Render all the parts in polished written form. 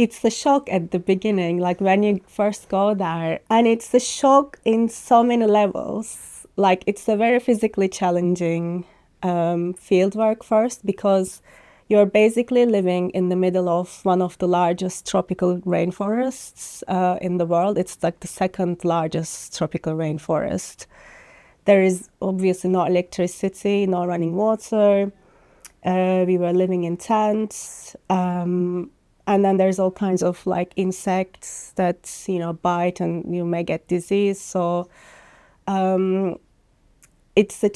it's a shock at the beginning, like when you first go there. And it's a shock in so many levels. Like it's a very physically challenging field work first, because you're basically living in the middle of one of the largest tropical rainforests in the world. It's like the second largest tropical rainforest. There is obviously no electricity, no running water. We were living in tents. And then there's all kinds of like insects that, bite and you may get disease. So it's a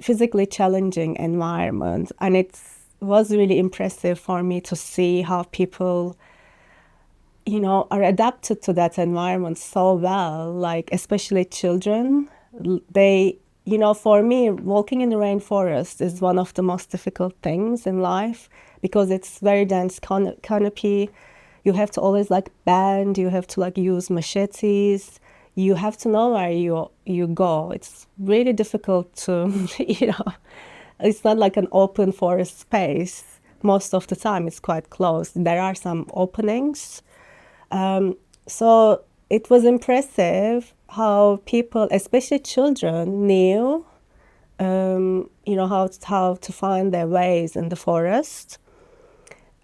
physically challenging environment. And it was really impressive for me to see how people, are adapted to that environment so well, like especially children. They, for me, walking in the rainforest is one of the most difficult things in life, because it's very dense canopy. You have to always like bend, you have to like use machetes, you have to know where you go. It's really difficult to, it's not like an open forest space. Most of the time it's quite closed. There are some openings. So it was impressive how people, especially children, knew, how to find their ways in the forest.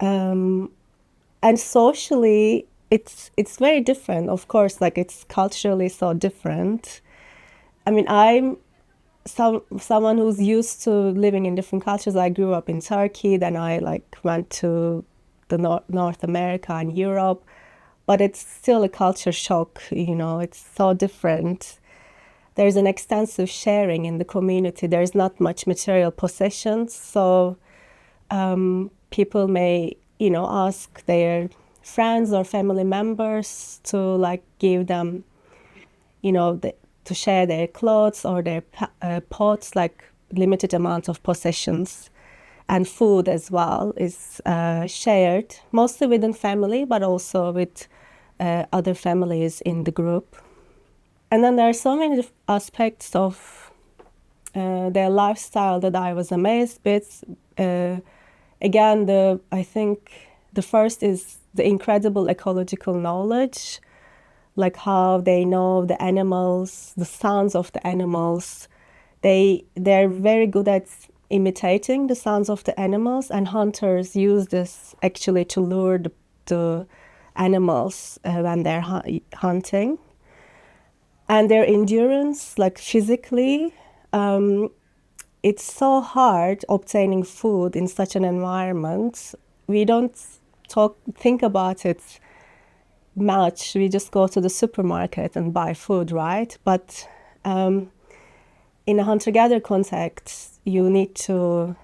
And socially, it's very different, of course, like it's culturally so different. I mean, I'm someone who's used to living in different cultures. I grew up in Turkey, then I like went to the North America and Europe, but it's still a culture shock, it's so different. There's an extensive sharing in the community. There's not much material possessions, so people may, ask their friends or family members to like give them, to share their clothes or their pots, like limited amount of possessions. And food as well is shared, mostly within family, but also with other families in the group. And then there are so many aspects of their lifestyle that I was amazed with. Again, I think the first is the incredible ecological knowledge, like how they know the animals, the sounds of the animals. They're very good at imitating the sounds of the animals, and hunters use this actually to lure the animals when they're hunting. And their endurance, like physically, it's so hard obtaining food in such an environment. We don't think about it much. We just go to the supermarket and buy food, right? But in a hunter-gatherer context, you need to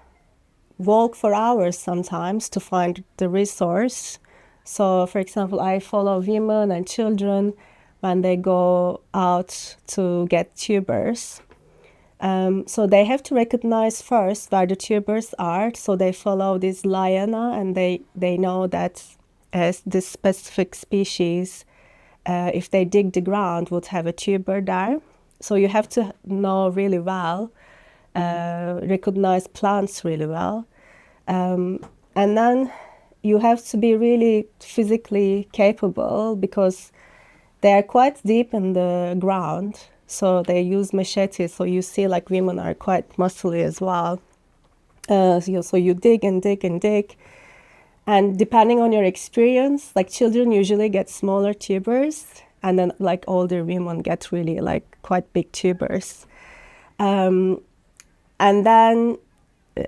walk for hours sometimes to find the resource. So, for example, I follow women and children when they go out to get tubers. So they have to recognize first where the tubers are. So they follow this liana, and they know that as this specific species, if they dig the ground, would have a tuber there. So you have to know really well, recognize plants really well. And then you have to be really physically capable, because they are quite deep in the ground. So they use machetes. So you see like women are quite muscly as well. So you dig and dig and dig. And depending on your experience, like children usually get smaller tubers, and then like older women get really like quite big tubers. And then,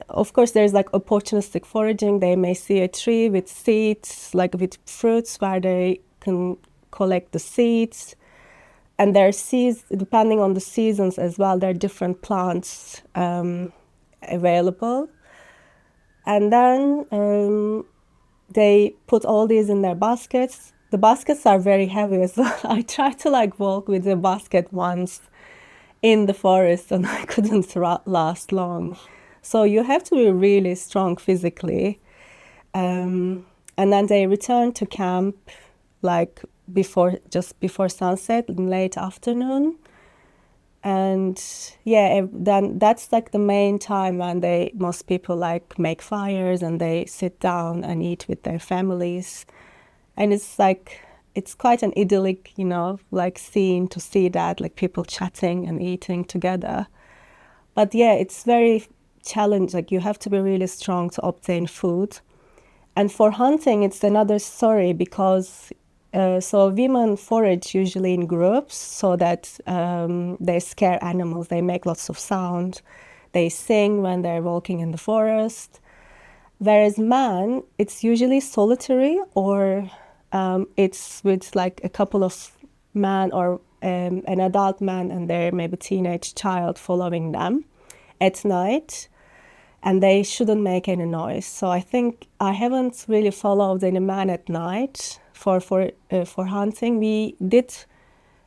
of course, there's like opportunistic foraging. They may see a tree with seeds, like with fruits, where they can collect the seeds. And there are seeds, depending on the seasons as well, there are different plants available. And then they put all these in their baskets. The baskets are very heavy as well. I tried to like walk with a basket once in the forest, and I couldn't last long. So you have to be really strong physically. And then they return to camp like just before sunset in late afternoon. And then that's like the main time when most people like make fires and they sit down and eat with their families. And it's quite an idyllic, like scene to see that, like people chatting and eating together. But yeah, it's very challenging. Like you have to be really strong to obtain food. And for hunting, it's another story because so women forage usually in groups so that they scare animals. They make lots of sound. They sing when they're walking in the forest. Whereas man, it's usually solitary or it's with like a couple of men or an adult man and their maybe teenage child following them at night, and they shouldn't make any noise. So I think I haven't really followed any man at night for hunting. We did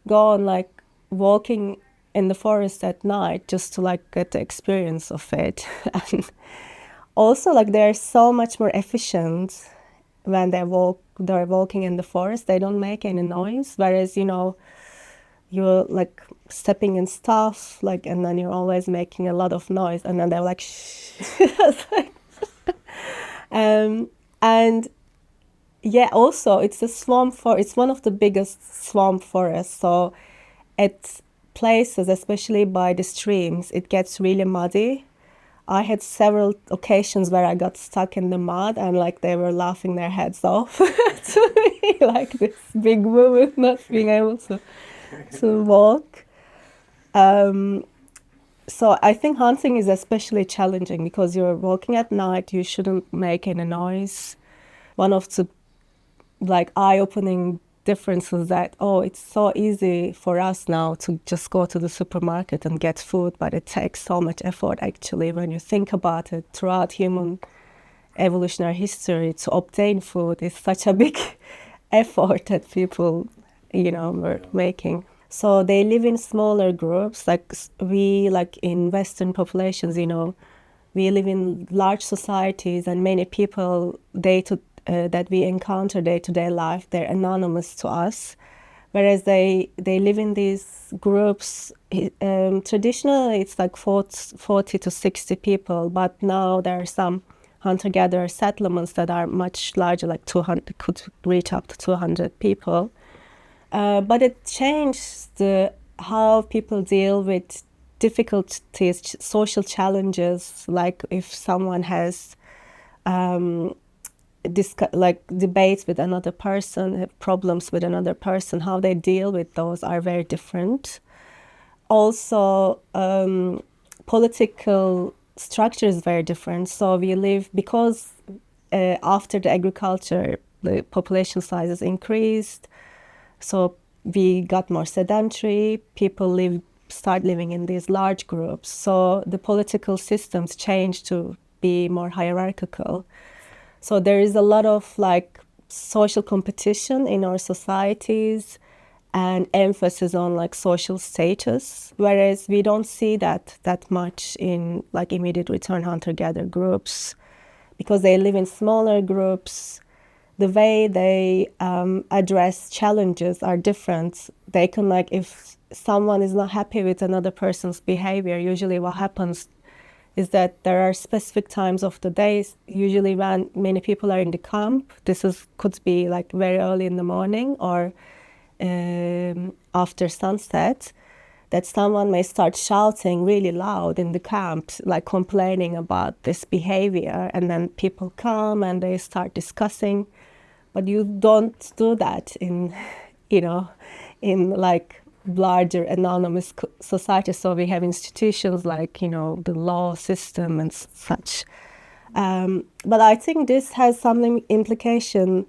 go on like walking in the forest at night just to like get the experience of it. And also like they're so much more efficient when they're walking in the forest. They don't make any noise, whereas you're like stepping in stuff, like, and then you're always making a lot of noise, and then they're like shh. And yeah, also it's a swamp it's one of the biggest swamp forests. So at places, especially by the streams, it gets really muddy. I had several occasions where I got stuck in the mud and like they were laughing their heads off to me, like this big woman not being able to walk. So I think hunting is especially challenging because you're walking at night, you shouldn't make any noise. One of the like eye-opening differences that, it's so easy for us now to just go to the supermarket and get food, but it takes so much effort actually when you think about it. Throughout human evolutionary history, to obtain food is such a big effort that people, were making. So they live in smaller groups, like in Western populations, we live in large societies, and many people that we encounter day-to-day life, they're anonymous to us, whereas they live in these groups. Traditionally, it's like 40 to 60 people, but now there are some hunter-gatherer settlements that are much larger, like 200, could reach up to 200 people. But it changed how people deal with difficulties, social challenges, like if someone has debates with another person, have problems with another person, how they deal with those are very different. Also, political structure is very different. So we live, because after the agriculture, the population sizes increased, so we got more sedentary, people start living in these large groups. So the political systems changed to be more hierarchical. So there is a lot of like social competition in our societies and emphasis on like social status, whereas we don't see that much in like immediate return hunter-gatherer groups because they live in smaller groups. The way they address challenges are different. They can, like, if someone is not happy with another person's behavior, usually what happens is that there are specific times of the day, usually when many people are in the camp. Could be like very early in the morning or after sunset, that someone may start shouting really loud in the camp, like complaining about this behavior, and then people come and they start discussing. But you don't do that in like larger anonymous societies. So we have institutions like, the law system and such. But I think this has some implications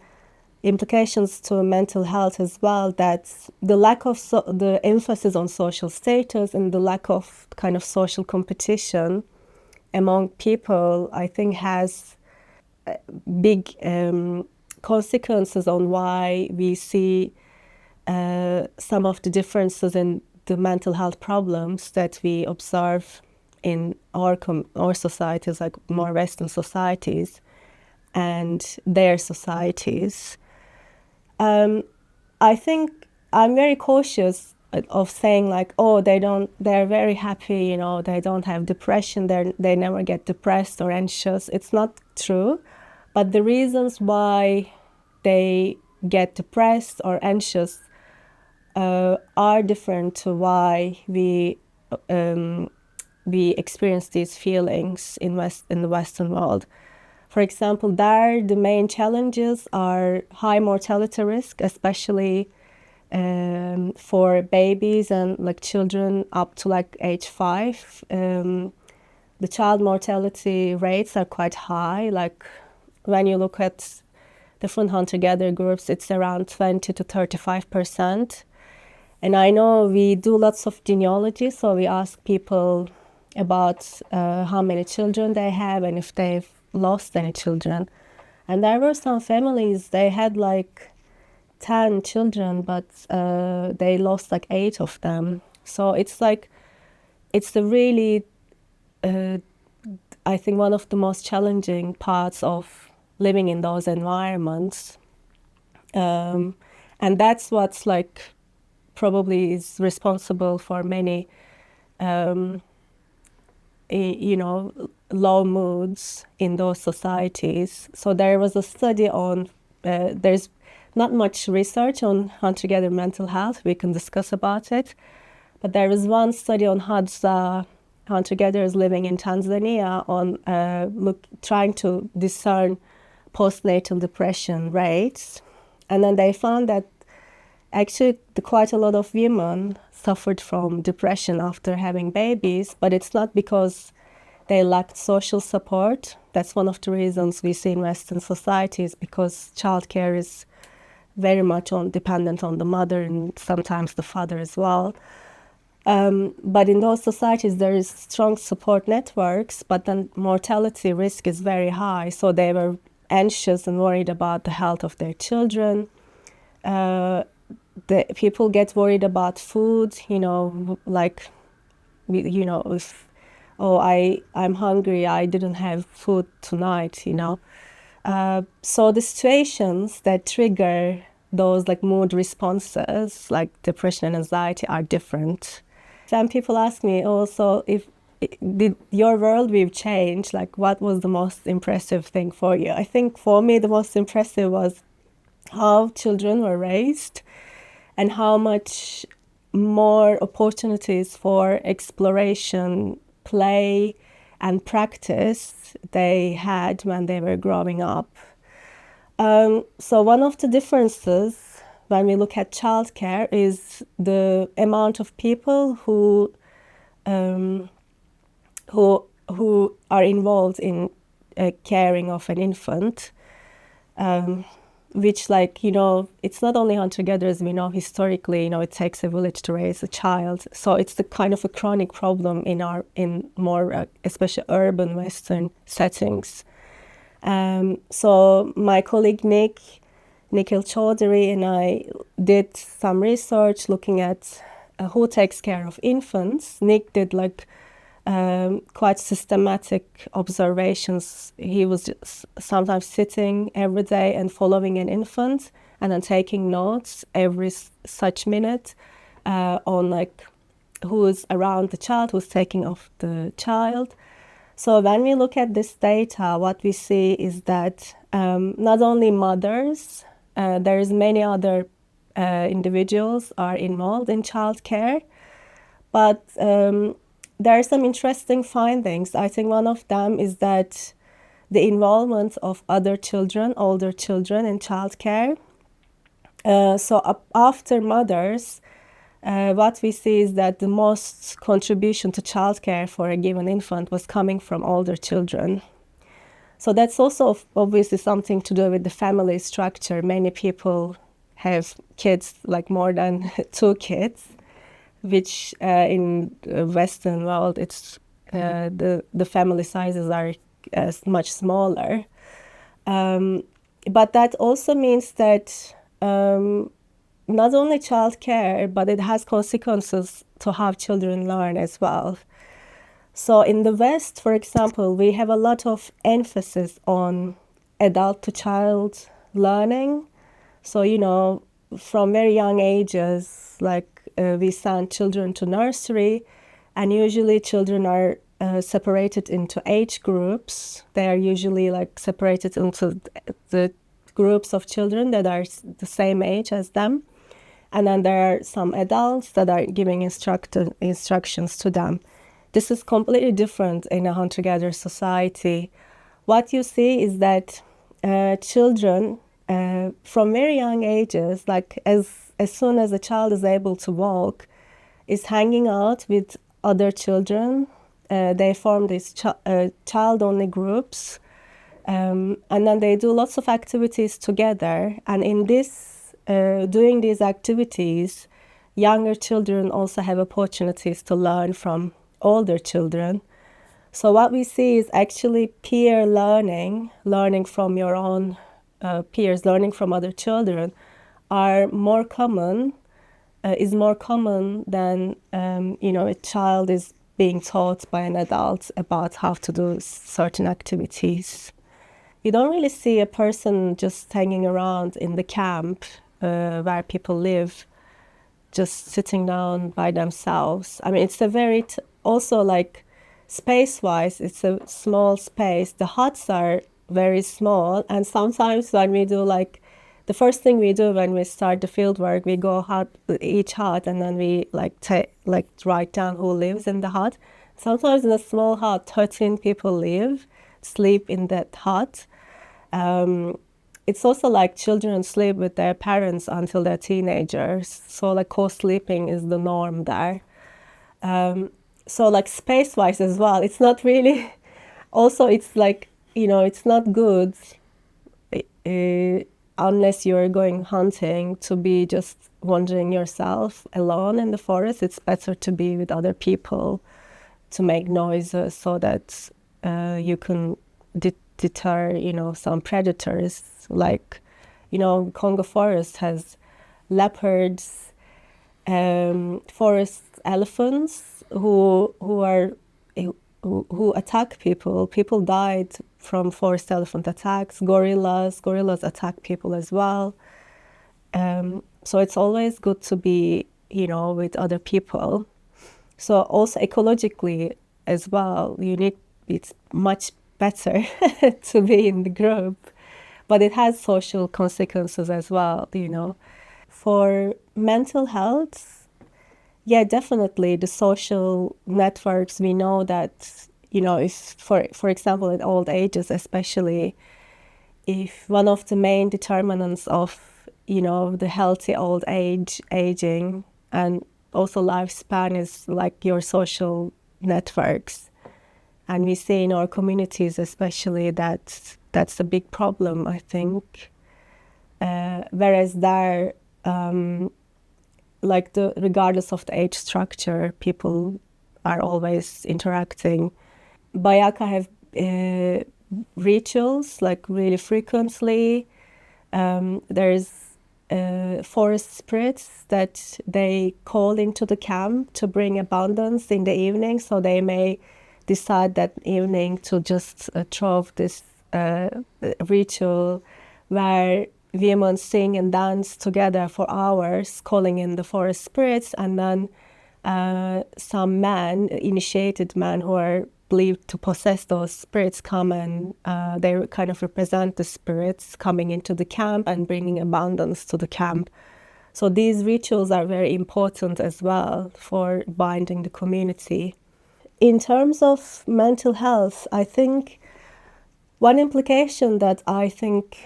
to mental health as well, that the lack of the emphasis on social status and the lack of kind of social competition among people, I think has big consequences on why we see some of the differences in the mental health problems that we observe in our societies, like more Western societies, and their societies. I think I'm very cautious of saying like, they're very happy, they don't have depression, they never get depressed or anxious. It's not true. But the reasons why they get depressed or anxious are different to why we experience these feelings in the Western world. For example, there the main challenges are high mortality risk, especially for babies and like children up to like age 5. The child mortality rates are quite high. Like when you look at different hunter-gatherer groups, it's around 20 to 35%. And I know we do lots of genealogy, so we ask people about how many children they have and if they've lost any children. And there were some families, they had like 10 children, but they lost like 8 of them. So it's like, it's the really, I think, one of the most challenging parts of living in those environments. And that's what's like probably is responsible for many, low moods in those societies. So there was a study on, there's not much research on hunter-gatherer mental health. We can discuss about it. But there was one study on Hadza hunter-gatherers living in Tanzania on trying to discern postnatal depression rates. And then they found that actually quite a lot of women suffered from depression after having babies, but it's not because they lacked social support. That's one of the reasons we see in Western societies, because childcare is very much dependent on the mother and sometimes the father as well. But in those societies, there is strong support networks, but then mortality risk is very high. So they were anxious and worried about the health of their children. The people get worried about food, like, if, I'm hungry, I didn't have food tonight, So the situations that trigger those like mood responses, like depression and anxiety, are different. Some people ask me, so did your worldview change? Like, what was the most impressive thing for you? I think for me, the most impressive was how children were raised and how much more opportunities for exploration, play, and practice they had when they were growing up. So one of the differences when we look at childcare is the amount of people who are involved in caring of an infant, which, it's not only hunter-gatherers. We know historically, it takes a village to raise a child. So it's the kind of a chronic problem in more, especially urban Western settings. So my colleague Nikhil Chaudhary and I did some research looking at who takes care of infants. Nick did quite systematic observations. He was just sometimes sitting every day and following an infant and then taking notes every such minute on who's around the child, who's taking of the child. So when we look at this data, what we see is that not only mothers, there's many other individuals are involved in childcare, but there are some interesting findings. I think one of them is that the involvement of other children, older children, in childcare. After mothers, what we see is that the most contribution to childcare for a given infant was coming from older children. So that's also obviously something to do with the family structure. Many people have kids, more than 2 kids, which in the Western world, it's the family sizes are much smaller. But that also means that not only childcare, but it has consequences to how children learn as well. So in the West, for example, we have a lot of emphasis on adult-to-child learning. So, from very young ages, we send children to nursery, and usually children are separated into age groups. They are usually separated into the groups of children that are the same age as them. And then there are some adults that are giving instructions to them. This is completely different in a hunter-gatherer society. What you see is that children from very young ages, like as soon as a child is able to walk, is hanging out with other children. They form these child-only groups, and then they do lots of activities together. And in this, doing these activities, younger children also have opportunities to learn from older children. So what we see is actually peer learning from your own peers, learning from other children, are more common, is more common than a child is being taught by an adult about how to do certain activities. You don't really see a person just hanging around in the camp where people live, just sitting down by themselves. I mean, it's a very, also like space-wise, it's a small space. The huts are very small, and sometimes when we do like, the first thing we do when we start the field work, we go each hut, and then we write down who lives in the hut. Sometimes in a small hut, 13 people sleep in that hut. It's also like children sleep with their parents until they're teenagers. So like co-sleeping is the norm there. So like space-wise as well, it's not really, also it's like, it's not good unless you're going hunting to be just wandering yourself alone in the forest. It's better to be with other people to make noises so that you can deter, some predators. Like, Congo forest has leopards, forest elephants who attack people. People died from forest elephant attacks. Gorillas attack people as well. So it's always good to be, with other people. So also ecologically as well, it's much better to be in the group, but it has social consequences as well, For mental health, yeah, definitely the social networks, we know that, if, for example, in old ages especially, if one of the main determinants of, the healthy aging and also lifespan is like your social networks. And we see in our communities especially that that's a big problem, I think. Whereas there, regardless of the age structure, people are always interacting. BaYaka have rituals, like really frequently. There's forest spirits that they call into the camp to bring abundance in the evening. So they may decide that evening to just throw this ritual where women sing and dance together for hours, calling in the forest spirits, and then some initiated men who are believed to possess those spirits come and they kind of represent the spirits coming into the camp and bringing abundance to the camp. So these rituals are very important as well for binding the community. In terms of mental health, I think one implication that I think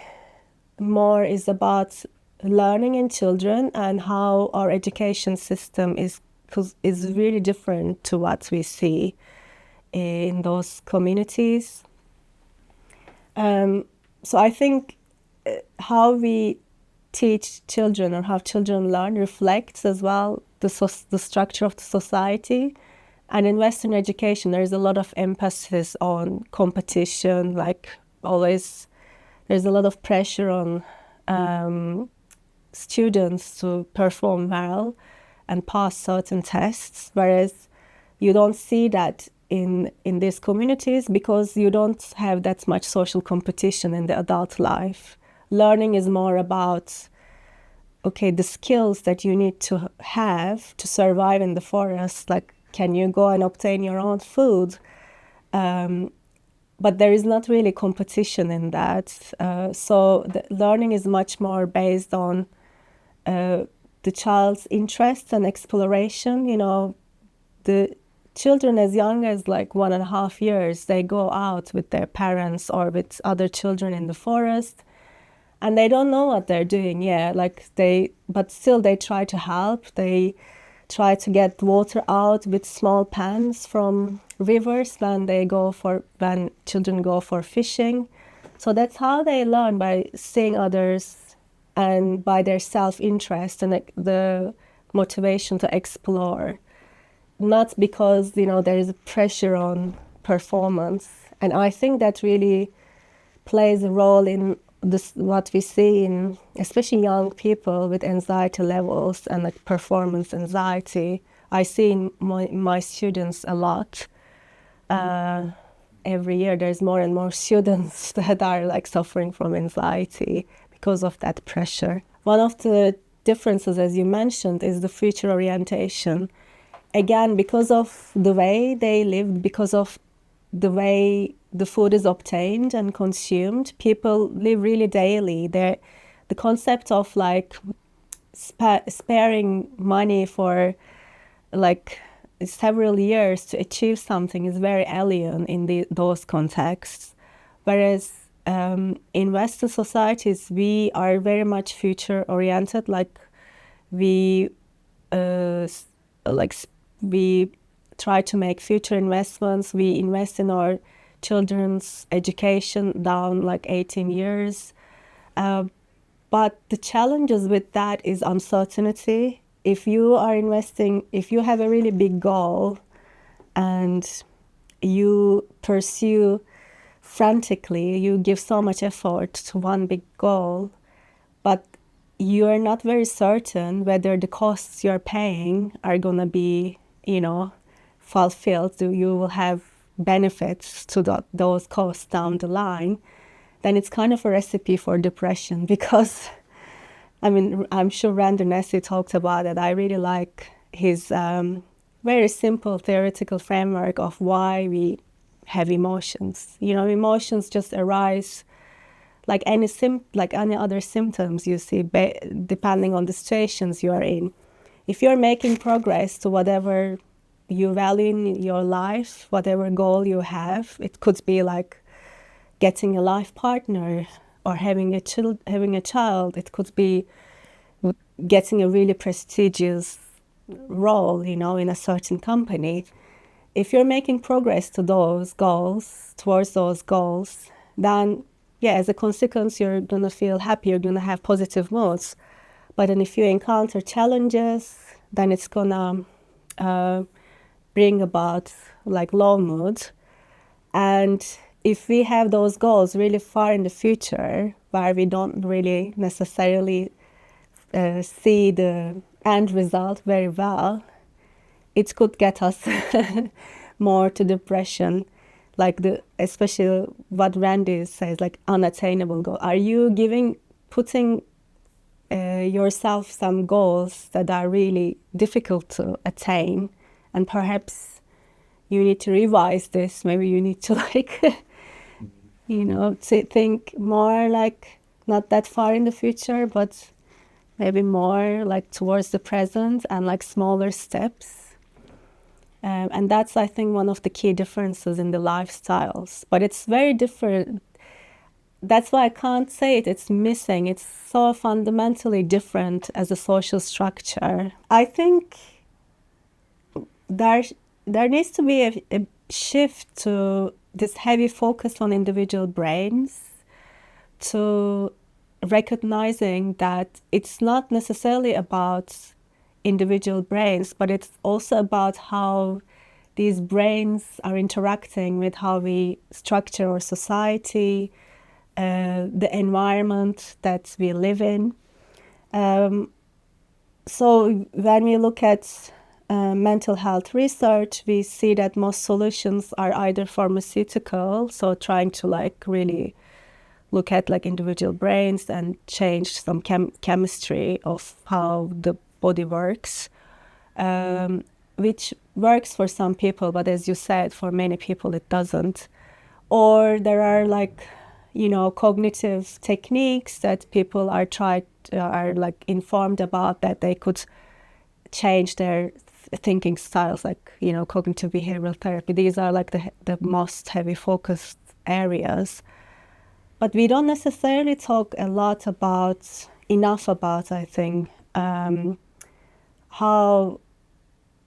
more is about learning in children and how our education system is really different to what we see in those communities. So I think how we teach children or how children learn reflects as well the structure of the society. And in Western education, there is a lot of emphasis on competition, like always there's a lot of pressure on students to perform well and pass certain tests, whereas you don't see that in these communities because you don't have that much social competition in the adult life. Learning is more about, the skills that you need to have to survive in the forest, like can you go and obtain your own food? but there is not really competition in that. So the learning is much more based on the child's interests and exploration. The children as young as like 1.5 years, they go out with their parents or with other children in the forest, and they don't know what they're doing. But still they try to help. They try to get water out with small pans from rivers when children go for fishing. So that's how they learn, by seeing others and by their self-interest and the motivation to explore, not because there is a pressure on performance. And I think that really plays a role in this, what we see in especially young people with anxiety levels and like performance anxiety. I see in my students a lot. Every year there's more and more students that are like suffering from anxiety because of that pressure. One of the differences, as you mentioned, is the future orientation. Again, because of the way they live, because of the way the food is obtained and consumed, people live really daily. The concept of like sparing money for like several years to achieve something is very alien in those contexts. Whereas in Western societies, we are very much future oriented. We we try to make future investments. We invest in our children's education down like 18 years. But the challenges with that is uncertainty. If you have a really big goal and you pursue frantically, you give so much effort to one big goal, but you are not very certain whether the costs you're paying are going to be, fulfilled. You will have benefits to those costs down the line, then it's kind of a recipe for depression. Because, I'm sure Randall Nesse talked about it. I really like his very simple theoretical framework of why we have emotions. Emotions just arise like any other symptoms you see, depending on the situations you are in. If you're making progress to whatever you value in your life, whatever goal you have, it could be like getting a life partner or having a child. It could be getting a really prestigious role, in a certain company. If you're making progress to towards those goals, then as a consequence, you're going to feel happy, you're going to have positive moods. But then if you encounter challenges, then it's going to bring about like low mood. And if we have those goals really far in the future, where we don't really necessarily see the end result very well, it could get us more to depression. Especially what Randy says, like unattainable goal. Are you putting yourself some goals that are really difficult to attain, and perhaps you need to revise this. Maybe you need to to think more like not that far in the future, but maybe more like towards the present and like smaller steps. And that's, I think, one of the key differences in the lifestyles. But it's very different. That's why I can't say it's missing. It's so fundamentally different as a social structure. I think there needs to be a shift to this heavy focus on individual brains, to recognizing that it's not necessarily about individual brains, but it's also about how these brains are interacting with how we structure our society, the environment that we live in. So when we look at mental health research, we see that most solutions are either pharmaceutical, so trying to really look at individual brains and change some chemistry of how the body works, which works for some people, but as you said, for many people it doesn't. Or there are like, cognitive techniques that people are like informed about, that they could change their thinking styles, like, cognitive behavioral therapy. These are like the most heavy focused areas. But we don't necessarily talk enough about, I think, how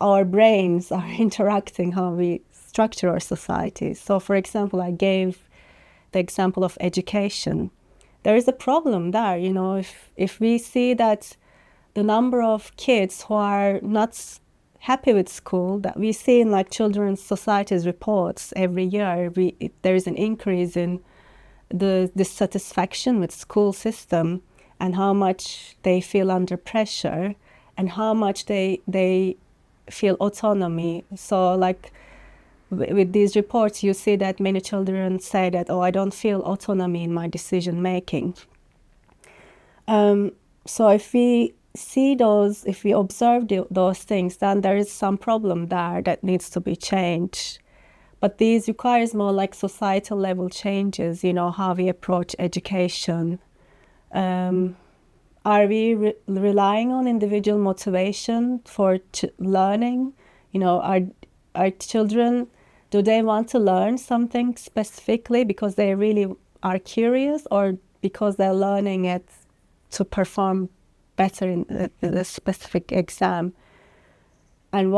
our brains are interacting, how we structure our societies. So, for example, I gave the example of education. There is a problem there, if we see that the number of kids who are not happy with school, that we see in like children's societies reports every year, there is an increase in the dissatisfaction with school system, and how much they feel under pressure, and how much they feel autonomy. So like with these reports, you see that many children say that, oh, I don't feel autonomy in my decision making. So if we observe those things, then there is some problem there that needs to be changed. But these requires more like societal level changes, how we approach education. Are we relying on individual motivation for learning? Are children, do they want to learn something specifically because they really are curious, or because they're learning it to perform better in a specific exam? And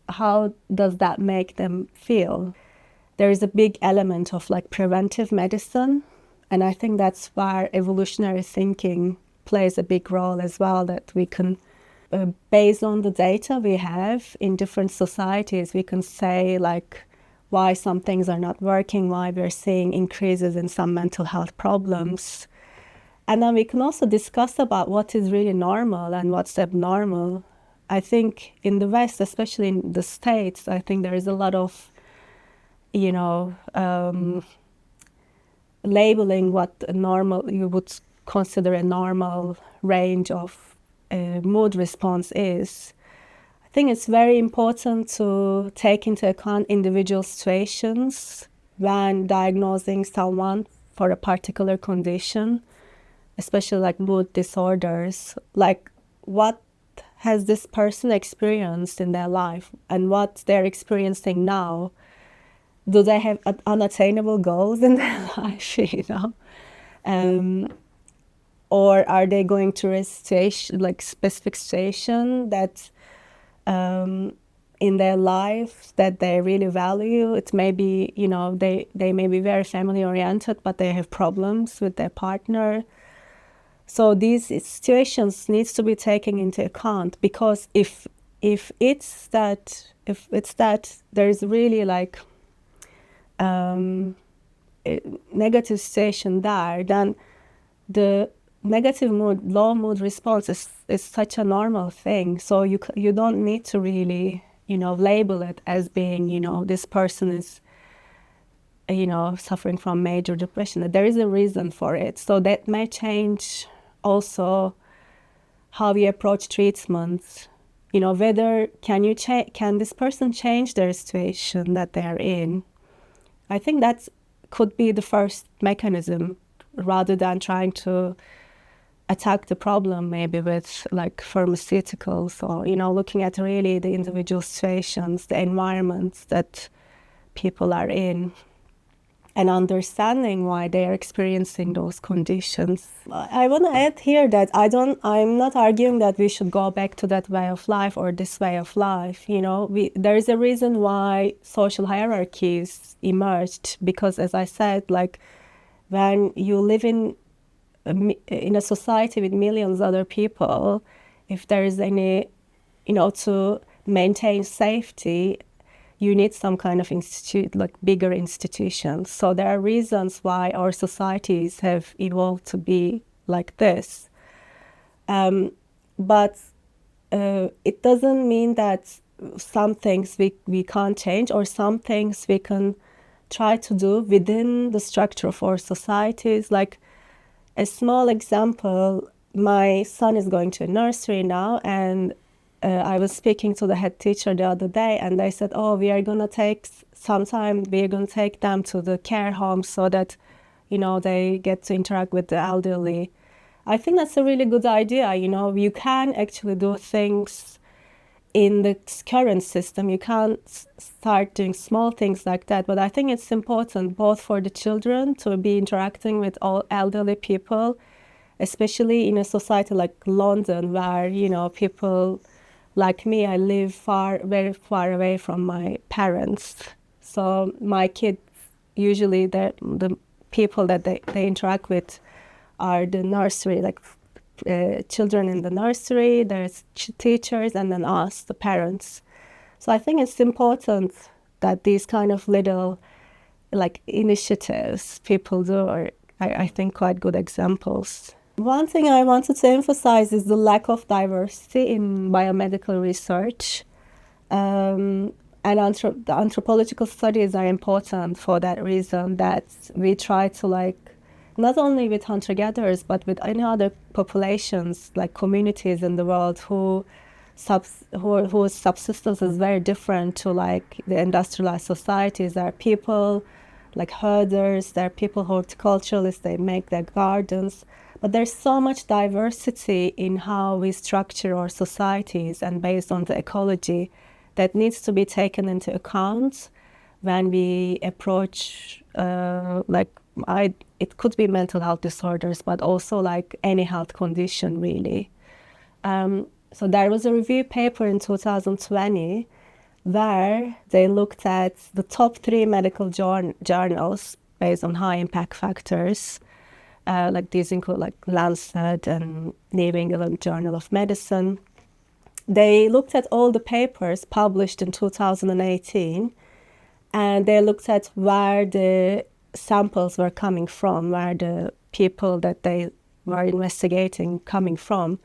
how does that make them feel? There is a big element of like preventive medicine, and I think that's where evolutionary thinking plays a big role as well, that we can, based on the data we have in different societies, we can say like why some things are not working, why we're seeing increases in some mental health problems. And then we can also discuss about what is really normal and what's abnormal. I think in the West, especially in the States, I think there is a lot of, labeling what you would consider a normal range of mood response is. I think it's very important to take into account individual situations when diagnosing someone for a particular condition, especially like mood disorders. Like, what has this person experienced in their life, and what they're experiencing now? Do they have unattainable goals in their life, or are they going through a situation, like specific situation that in their life that they really value? It may be, they may be very family oriented, but they have problems with their partner. So these situations needs to be taken into account, because if it's that there's really like negative situation there, then the negative mood, low mood response is such a normal thing. So you don't need to really, label it as being, this person is, suffering from major depression. There is a reason for it. So that may change also how we approach treatments. Whether can this person change their situation that they're in? I think that could be the first mechanism, rather than trying to attack the problem maybe with like pharmaceuticals, or looking at really the individual situations, the environments that people are in, and understanding why they are experiencing those conditions. I want to add here that I'm not arguing that we should go back to that way of life or this way of life. There is a reason why social hierarchies emerged, because, as I said, like when you live in a society with millions of other people, if there is any, to maintain safety, you need some kind of bigger institutions. So there are reasons why our societies have evolved to be like this. But it doesn't mean that some things we can't change, or some things we can try to do within the structure of our societies. Like a small example, my son is going to a nursery now, and I was speaking to the head teacher the other day, and they said, "Oh, we are gonna take them to the care home so that, they get to interact with the elderly." I think that's a really good idea. You can actually do things in the current system. You can't start doing small things like that, but I think it's important both for the children to be interacting with all elderly people, especially in a society like London, where people like me, I live very far away from my parents. So my kids, usually the people that they interact with are the nursery, like children in the nursery, there's teachers, and then us, the parents. So I think it's important that these kind of little initiatives people do are, I think, quite good examples. One thing I wanted to emphasize is the lack of diversity in biomedical research. And the anthropological studies are important for that reason, that we try to not only with hunter-gatherers, but with any other populations, like communities in the world whose subsistence is very different to the industrialized societies. There are people like herders, there are people horticulturalists, they make their gardens. But there's so much diversity in how we structure our societies and based on the ecology that needs to be taken into account when we approach it could be mental health disorders, but also any health condition, really. So there was a review paper in 2020 where they looked at the top 3 medical journals based on high impact factors. These include Lancet and New England Journal of Medicine. They looked at all the papers published in 2018, and they looked at where the samples were coming from, where the people that they were investigating coming from.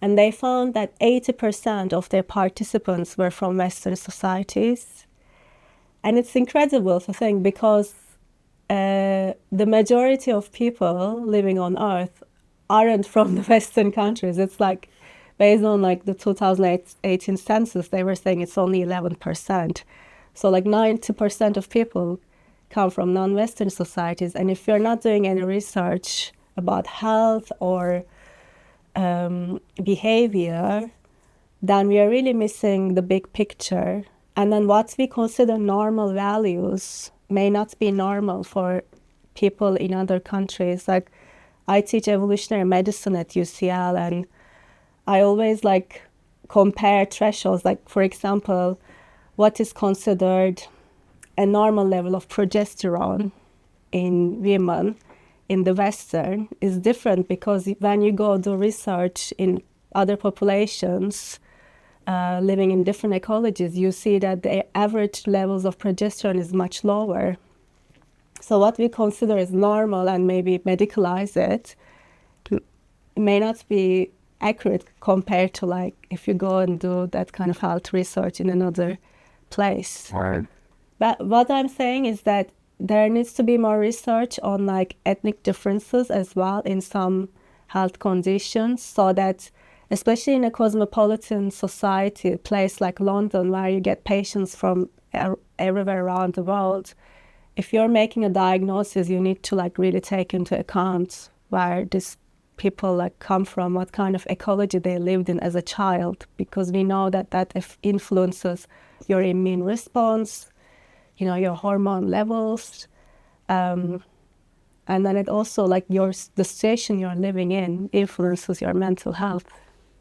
And they found that 80% of their participants were from Western societies. And it's incredible to think, because the majority of people living on Earth aren't from the Western countries. It's based on the 2018 census, they were saying it's only 11%. So 90% of people come from non-Western societies. And if you're not doing any research about health or behavior, then we are really missing the big picture. And then what we consider normal values may not be normal for people in other countries. I teach evolutionary medicine at UCL, and I always compare thresholds. For example, what is considered a normal level of progesterone in women in the Western is different, because when you go do research in other populations living in different ecologies, you see that the average levels of progesterone is much lower. So what we consider as normal and maybe medicalize it may not be accurate compared to if you go and do that kind of health research in another place. Right. But what I'm saying is that there needs to be more research on ethnic differences as well in some health conditions, so that especially in a cosmopolitan society, a place like London, where you get patients from everywhere around the world, if you're making a diagnosis, you need to really take into account where these people come from, what kind of ecology they lived in as a child, because we know that influences your immune response, your hormone levels, and then it also the situation you're living in influences your mental health.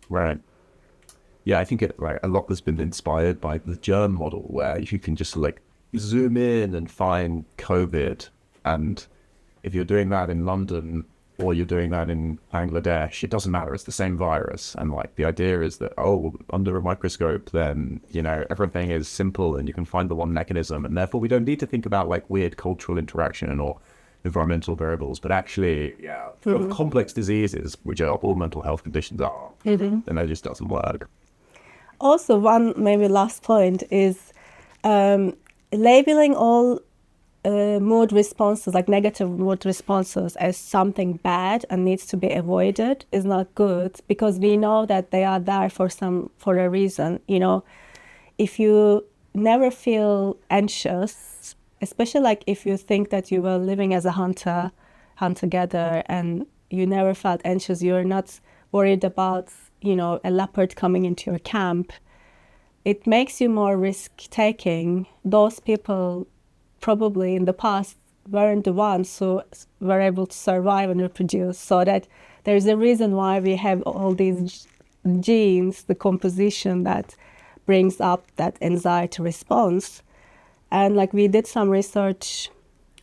Right. Yeah, I think a lot has been inspired by the germ model, where you can just zoom in and find COVID, and if you're doing that in London or you're doing that in Bangladesh, it doesn't matter, it's the same virus. And the idea is that, under a microscope, then everything is simple and you can find the one mechanism, and therefore we don't need to think about weird cultural interaction or environmental variables, but actually complex diseases, which are all mental health conditions are, then that just doesn't work. Also, one maybe last point is labeling all mood responses, like negative mood responses, as something bad and needs to be avoided is not good, because we know that they are there for a reason. You know, if you never feel anxious, especially like if you think that you were living as a hunter-gatherer, and you never felt anxious, you're not worried about, you know, a leopard coming into your camp, it makes you more risk-taking. Those people probably in the past weren't the ones who were able to survive and reproduce. So that there's a reason why we have all these genes, the composition that brings up that anxiety response. And like we did some research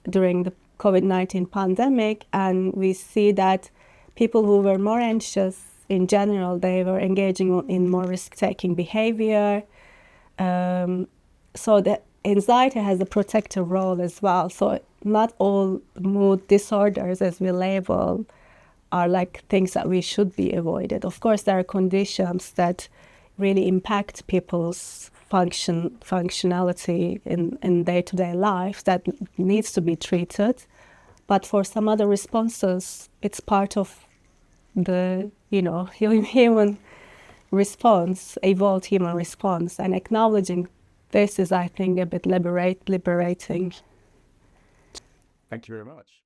during the COVID-19 pandemic, and we see that people who were more anxious in general, they were engaging in more risk-taking behavior. So that anxiety has a protective role as well. So not all mood disorders, as we label, are like things that we should be avoided. Of course, there are conditions that really impact people's functionality in day-to-day life that needs to be treated. But for some other responses, it's part of the, you know, human response, evolved human response, and acknowledging this is, I think, a bit liberating. Thank you very much.